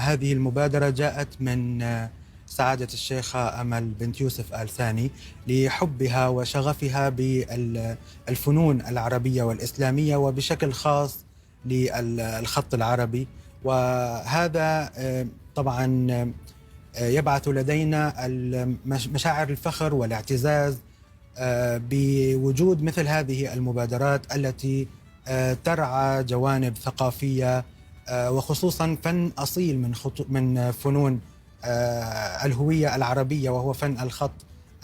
هذه المبادرة جاءت من سعادة الشيخة أمل بنت يوسف آل ثاني لحبها وشغفها بالفنون العربية والإسلامية وبشكل خاص للخط العربي. وهذا طبعا يبعث لدينا مشاعر الفخر والاعتزاز بوجود مثل هذه المبادرات التي ترعى جوانب ثقافية وخصوصا فن أصيل من فنون الهوية العربية وهو فن الخط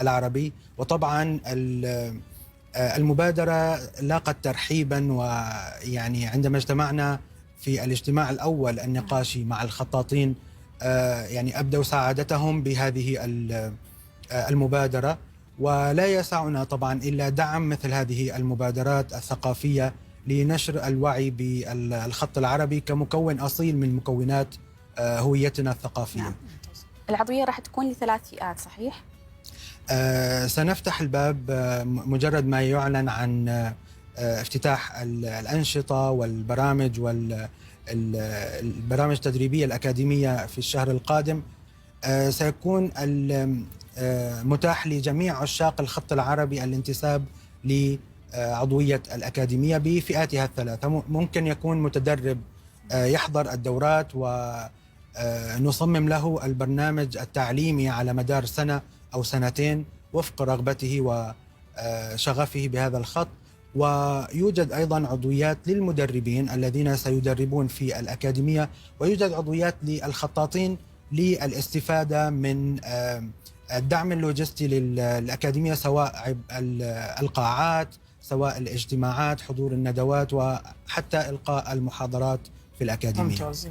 العربي. وطبعا المبادرة لاقت ترحيبا، ويعني عندما اجتمعنا في الاجتماع الأول النقاشي مع الخطاطين يعني أبدوا سعادتهم بهذه المبادرة. ولا يسعنا طبعا إلا دعم مثل هذه المبادرات الثقافية لنشر الوعي بالخط العربي كمكون أصيل من مكونات هويتنا الثقافية. نعم. العضوية راح تكون ل3 فئات صحيح؟ سنفتح الباب مجرد ما يعلن عن افتتاح الأنشطة والبرامج والبرامج التدريبية الأكاديمية في الشهر القادم. سيكون متاح لجميع عشاق الخط العربي الانتساب لعضوية الأكاديمية بفئاتها الثلاثة. ممكن يكون متدرب يحضر الدورات ونصمم له البرنامج التعليمي على مدار سنة أو سنتين وفق رغبته وشغفه بهذا الخط. ويوجد أيضا عضويات للمدربين الذين سيدربون في الأكاديمية، ويوجد عضويات للخطاطين للاستفادة من الدعم اللوجستي للأكاديمية، سواء القاعات، سواء الاجتماعات، حضور الندوات، وحتى إلقاء المحاضرات في الأكاديمية. ممتاز.